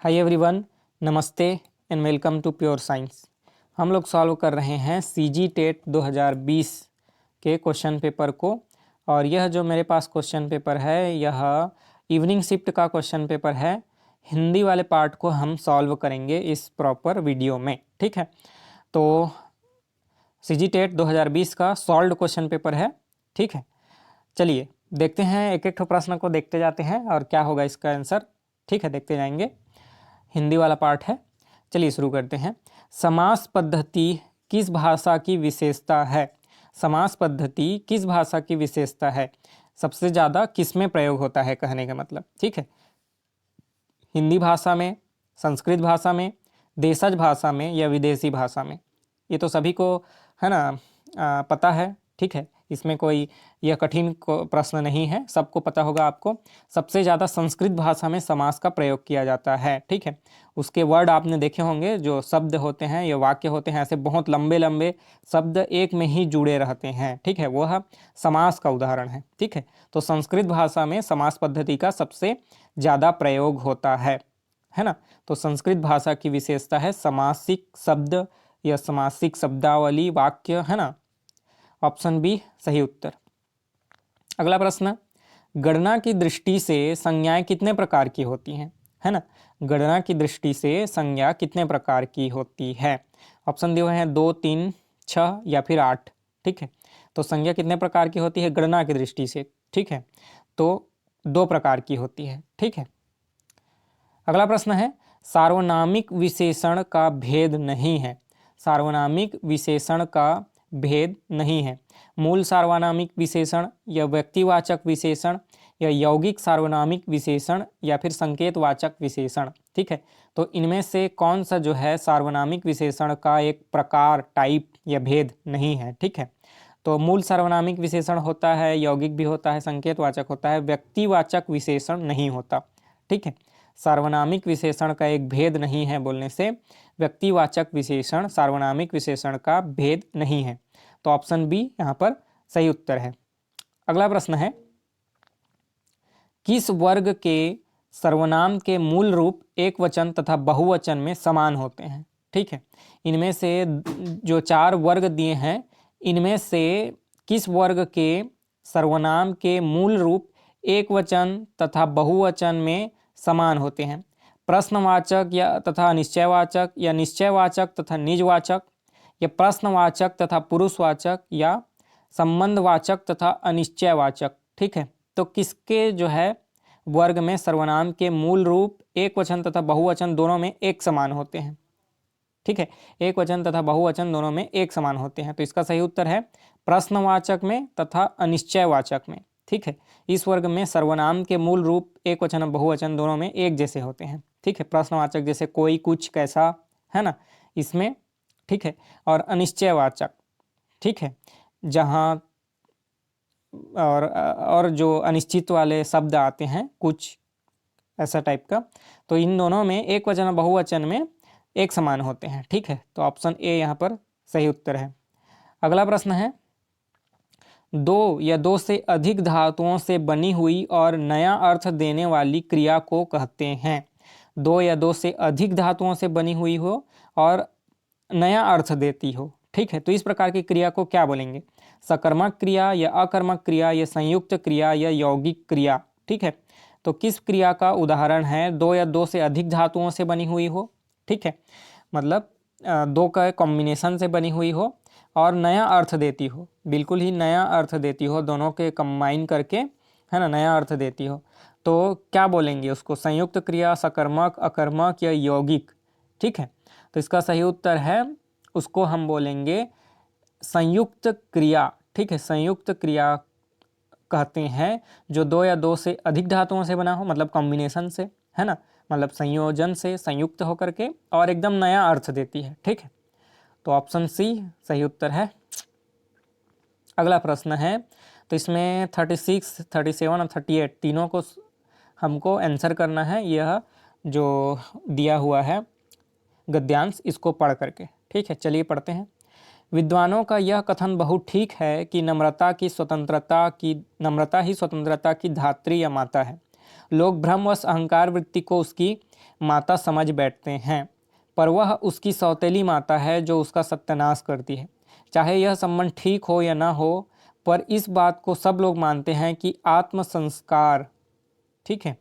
हाय everyone, नमस्ते and welcome to pure science. हम लोग सॉल्व कर रहे हैं सीजी टेट 2020 के क्वेश्चन पेपर को। और यह जो मेरे पास क्वेश्चन पेपर है यह इवनिंग शिफ्ट का क्वेश्चन पेपर है। हिंदी वाले पार्ट को हम सॉल्व करेंगे इस प्रॉपर वीडियो में, ठीक है। तो सीजी टेट 2020 का सॉल्व्ड क्वेश्चन पेपर है, ठीक है। चलिए देखते हैं, एक एक प्रश्न को देखते जाते हैं और क्या होगा इसका आंसर, ठीक है, देखते जाएंगे। हिंदी वाला पार्ट है, चलिए शुरू करते हैं। समास पद्धति किस भाषा की विशेषता है? समास पद्धति किस भाषा की विशेषता है? सबसे ज़्यादा किस में प्रयोग होता है कहने का मतलब, ठीक है। हिंदी भाषा में, संस्कृत भाषा में, देशज भाषा में या विदेशी भाषा में? ये तो सभी को है ना पता है, ठीक है। इसमें कोई यह कठिन प्रश्न नहीं है, सबको पता होगा आपको। सबसे ज़्यादा संस्कृत भाषा में समास का प्रयोग किया जाता है, ठीक है। उसके वर्ड आपने देखे होंगे, जो शब्द होते हैं या वाक्य होते हैं, ऐसे बहुत लंबे लंबे शब्द एक में ही जुड़े रहते हैं, ठीक है, वह समास का उदाहरण है, ठीक है। तो संस्कृत भाषा में समास पद्धति का सबसे ज़्यादा प्रयोग होता है ना। तो संस्कृत भाषा की विशेषता है समासिक शब्द या समासिक शब्दावली वाक्य, है ना। ऑप्शन बी सही उत्तर। अगला प्रश्न, गणना की दृष्टि से संज्ञाएं कितने प्रकार की होती हैं, है ना। गणना की दृष्टि से संज्ञा कितने प्रकार की होती है? ऑप्शन दिए हुए हैं 2, 3, 6 या फिर 8, ठीक है। तो संज्ञा कितने प्रकार की होती है गणना की दृष्टि से, ठीक है। तो 2 प्रकार की होती है, ठीक है। अगला प्रश्न है, सार्वनामिक विशेषण का भेद नहीं है। सार्वनामिक विशेषण का भेद नहीं है। मूल सार्वनामिक विशेषण या व्यक्तिवाचक विशेषण या यौगिक सार्वनामिक विशेषण या फिर संकेतवाचक विशेषण, ठीक है। तो इनमें से कौन सा जो है सार्वनामिक विशेषण का एक प्रकार, टाइप या भेद नहीं है, ठीक है। तो मूल सार्वनामिक विशेषण होता है, यौगिक भी होता है, संकेतवाचक होता है, व्यक्तिवाचक विशेषण नहीं होता, ठीक है। सार्वनामिक विशेषण का एक भेद नहीं है बोलने से व्यक्तिवाचक विशेषण सार्वनामिक विशेषण का भेद नहीं है। तो ऑप्शन बी यहाँ पर सही उत्तर है। अगला प्रश्न है, किस वर्ग के सर्वनाम के मूल रूप एक वचन तथा बहुवचन में समान होते हैं, ठीक है। इनमें से जो 4 वर्ग दिए हैं, इनमें से किस वर्ग के सर्वनाम के मूल रूप एक वचन तथा बहुवचन में समान होते हैं? प्रश्नवाचक या तथा निश्चयवाचक या निश्चयवाचक तथा निजवाचक या प्रश्नवाचक तथा पुरुषवाचक या संबंधवाचक तथा अनिश्चयवाचक, ठीक है। तो किसके जो है वर्ग में सर्वनाम के मूल रूप एक वचन तथा बहुवचन दोनों में एक समान होते हैं, ठीक है। एक वचन तथा बहुवचन दोनों में एक समान होते हैं। तो इसका सही उत्तर है प्रश्नवाचक में तथा अनिश्चयवाचक में, ठीक है। इस वर्ग में सर्वनाम के मूल रूप एक वचन और बहुवचन दोनों में एक जैसे होते हैं, ठीक है। प्रश्नवाचक जैसे कोई, कुछ, कैसा, है ना, इसमें, ठीक है। और अनिश्चयवाचक, ठीक है, जहाँ और जो अनिश्चित वाले शब्द आते हैं, कुछ ऐसा टाइप का, तो इन दोनों में एक वचन और बहुवचन में एक समान होते हैं, ठीक है। तो ऑप्शन ए यहाँ पर सही उत्तर है। अगला प्रश्न है, 2 या 2 से अधिक धातुओं से बनी हुई और नया अर्थ देने वाली क्रिया को कहते हैं। 2 या 2 से अधिक धातुओं से बनी हुई हो और नया अर्थ देती हो, ठीक है। तो इस प्रकार की क्रिया को क्या बोलेंगे? सकर्मक क्रिया या अकर्मक क्रिया या संयुक्त क्रिया या यौगिक क्रिया, ठीक है। तो किस क्रिया का उदाहरण है 2 या 2 से अधिक धातुओं से बनी हुई हो, ठीक है, मतलब 2 का कॉम्बिनेशन से बनी हुई हो और नया अर्थ देती हो, बिल्कुल ही नया अर्थ देती हो, दोनों के कंबाइन करके, है ना, नया अर्थ देती हो। तो क्या बोलेंगे उसको? संयुक्त क्रिया, सकर्मक, अकर्मक या यौगिक, ठीक है। तो इसका सही उत्तर है, उसको हम बोलेंगे संयुक्त क्रिया, ठीक है। संयुक्त क्रिया कहते हैं जो 2 या 2 से अधिक धातुओं से बना हो, मतलब कॉम्बिनेशन से, है ना, मतलब संयोजन से, संयुक्त होकर के, और एकदम नया अर्थ देती है, ठीक है। तो ऑप्शन सी सही उत्तर है। अगला प्रश्न है, तो इसमें 36, 37 और 38 तीनों को हमको आंसर करना है। यह जो दिया हुआ है गद्यांश, इसको पढ़ करके, ठीक है। चलिए पढ़ते हैं। विद्वानों का यह कथन बहुत ठीक है कि नम्रता ही स्वतंत्रता की धात्री या माता है। लोग भ्रमवश अहंकार वृत्ति को उसकी माता समझ बैठते हैं, पर वह उसकी सौतेली माता है जो उसका सत्यानाश करती है। चाहे यह संबंध ठीक हो या ना हो, पर इस बात को सब लोग मानते हैं कि आत्म संस्कार, ठीक है,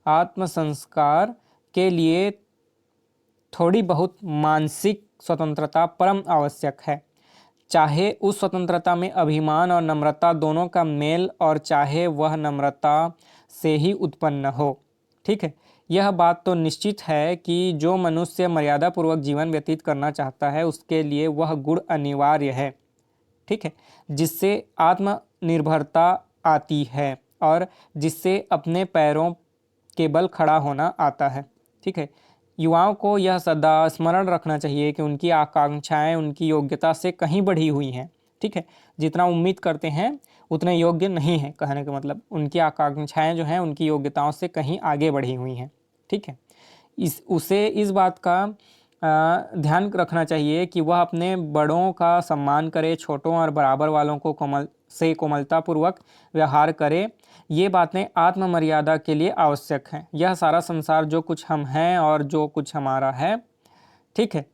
आत्म संस्कार के लिए थोड़ी बहुत मानसिक स्वतंत्रता परम आवश्यक है। चाहे उस स्वतंत्रता में अभिमान और नम्रता दोनों का मेल, और चाहे वह नम्रता से ही उत्पन्न हो। ठीक है, यह बात तो निश्चित है कि जो मनुष्य मर्यादापूर्वक जीवन व्यतीत करना चाहता है उसके लिए वह गुण अनिवार्य है। ठीक है, जिससे आत्मनिर्भरता आती है और जिससे अपने पैरों के बल खड़ा होना आता है। ठीक है, युवाओं को यह सदा स्मरण रखना चाहिए कि उनकी आकांक्षाएं उनकी योग्यता से कहीं बढ़ी हुई हैं। ठीक है, जितना उम्मीद करते हैं उतने योग्य नहीं है, कहने का मतलब उनकी आकांक्षाएं जो हैं उनकी योग्यताओं से कहीं आगे बढ़ी हुई हैं। ठीक है, उसे इस बात का ध्यान रखना चाहिए कि वह अपने बड़ों का सम्मान करे, छोटों और बराबर वालों को कोमलतापूर्वक व्यवहार करे। ये बातें आत्म मर्यादा के लिए आवश्यक हैं। यह सारा संसार जो कुछ हम हैं और जो कुछ हमारा है, ठीक है,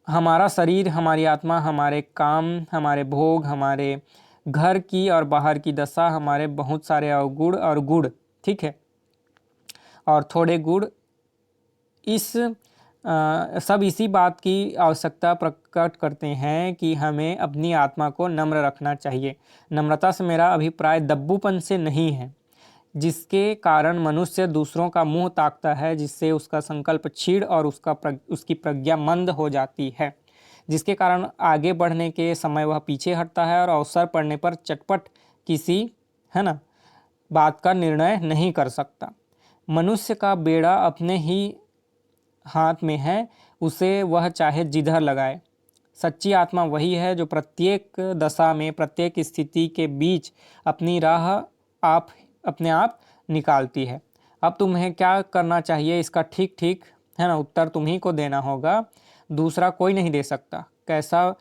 हमारा शरीर, हमारी आत्मा, हमारे काम, हमारे भोग, हमारे घर की और बाहर की दशा, हमारे बहुत सारे अवगुण और गुण, ठीक है, और थोड़े गुण, इस सब इसी बात की आवश्यकता प्रकट करते हैं कि हमें अपनी आत्मा को नम्र रखना चाहिए। नम्रता से मेरा अभिप्राय दब्बूपन से नहीं है, जिसके कारण मनुष्य दूसरों का मुंह ताकता है, जिससे उसका संकल्प क्षीण और उसकी प्रज्ञा मंद हो जाती है, जिसके कारण आगे बढ़ने के समय वह पीछे हटता है और अवसर पड़ने पर चटपट किसी, है ना, बात का निर्णय नहीं कर सकता। मनुष्य का बेड़ा अपने ही हाथ में है, उसे वह चाहे जिधर लगाए। सच्ची आत्मा वही है जो प्रत्येक दशा में, प्रत्येक स्थिति के बीच अपनी राह अपने आप निकालती है। अब तुम्हें क्या करना चाहिए इसका ठीक ठीक, है ना, उत्तर तुम्ही को देना होगा, दूसरा कोई नहीं दे सकता। कैसा,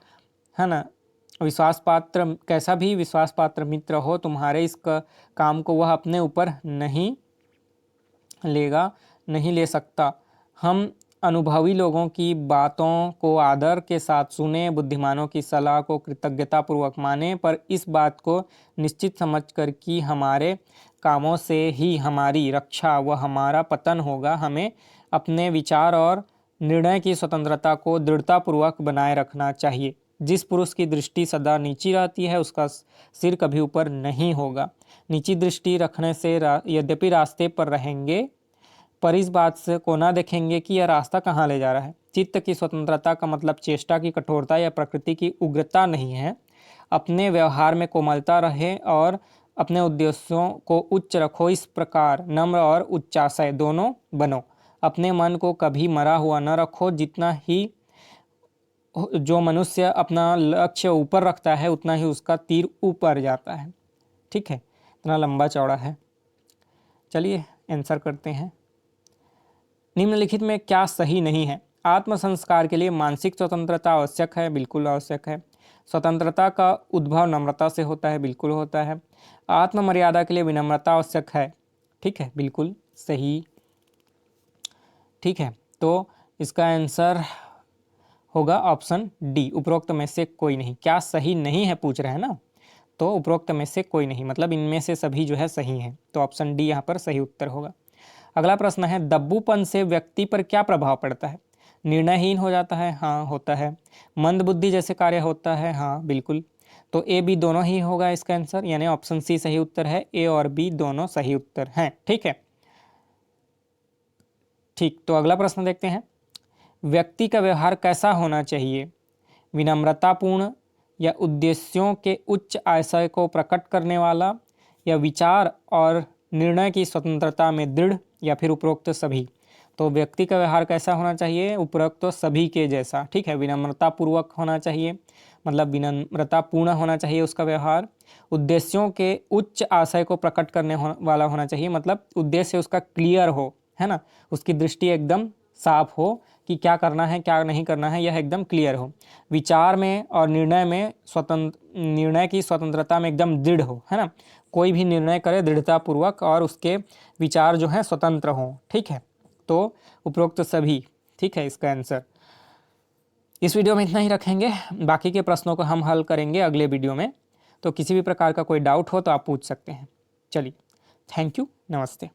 है ना, कैसा भी विश्वास पात्र मित्र हो, तुम्हारे इस काम को वह अपने ऊपर नहीं ले सकता। हम अनुभवी लोगों की बातों को आदर के साथ सुने, बुद्धिमानों की सलाह को कृतज्ञतापूर्वक माने, पर इस बात को निश्चित समझकर कि हमारे कामों से ही हमारी रक्षा व हमारा पतन होगा, हमें अपने विचार और निर्णय की स्वतंत्रता को दृढ़तापूर्वक बनाए रखना चाहिए। जिस पुरुष की दृष्टि सदा नीची रहती है उसका सिर कभी ऊपर नहीं होगा। नीची दृष्टि रखने से यद्यपि रास्ते पर रहेंगे, पर इस बात से को ना देखेंगे कि यह रास्ता कहाँ ले जा रहा है। चित्त की स्वतंत्रता का मतलब चेष्टा की कठोरता या प्रकृति की उग्रता नहीं है। अपने व्यवहार में कोमलता रहे और अपने उद्देश्यों को उच्च रखो। इस प्रकार नम्र और उच्चाशय दोनों बनो। अपने मन को कभी मरा हुआ न रखो। जितना ही जो मनुष्य अपना लक्ष्य ऊपर रखता है उतना ही उसका तीर ऊपर जाता है। ठीक है, इतना लंबा चौड़ा है। चलिए आंसर करते हैं। निम्नलिखित में क्या सही नहीं है? आत्म संस्कार के लिए मानसिक स्वतंत्रता आवश्यक है, बिल्कुल आवश्यक है। स्वतंत्रता का उद्भव नम्रता से होता है, बिल्कुल होता है। आत्म मर्यादा के लिए विनम्रता आवश्यक है, ठीक है, बिल्कुल सही। ठीक है, तो इसका आंसर होगा ऑप्शन डी, उपरोक्त में से कोई नहीं। क्या सही नहीं है पूछ रहे हैं ना, तो उपरोक्त में से कोई नहीं मतलब इनमें से सभी जो है सही हैं, तो ऑप्शन डी यहाँ पर सही उत्तर होगा। अगला प्रश्न है, दब्बूपन से व्यक्ति पर क्या प्रभाव पड़ता है? निर्णयहीन हो जाता है, हाँ होता है। मंद बुद्धि जैसे कार्य होता है, हाँ बिल्कुल। तो ए बी दोनों ही होगा इसका आंसर, यानी ऑप्शन सी सही उत्तर है। ए और बी दोनों सही उत्तर हैं, ठीक है। ठीक, तो अगला प्रश्न देखते हैं। व्यक्ति का व्यवहार कैसा होना चाहिए? विनम्रतापूर्ण या उद्देश्यों के उच्च आशय को प्रकट करने वाला, या विचार और निर्णय की स्वतंत्रता में दृढ़, या फिर उपरोक्त सभी? तो व्यक्ति का व्यवहार कैसा होना चाहिए? उपरोक्त सभी के जैसा, ठीक है। विनम्रतापूर्वक होना चाहिए, मतलब विनम्रतापूर्ण होना चाहिए उसका व्यवहार। उद्देश्यों के उच्च आशय को प्रकट करने वाला होना चाहिए, मतलब उद्देश्य उसका क्लियर हो, है ना, उसकी दृष्टि एकदम साफ हो कि क्या करना है क्या नहीं करना है, यह एकदम क्लियर हो। विचार में और निर्णय की स्वतंत्रता में एकदम दृढ़ हो, है ना, कोई भी निर्णय करे दृढ़तापूर्वक और उसके विचार जो हैं स्वतंत्र हों, ठीक है। तो उपरोक्त सभी, ठीक है इसका आंसर। इस वीडियो में इतना ही रखेंगे, बाकी के प्रश्नों को हम हल करेंगे अगले वीडियो में। तो किसी भी प्रकार का कोई डाउट हो तो आप पूछ सकते हैं। चलिए, थैंक यू, नमस्ते।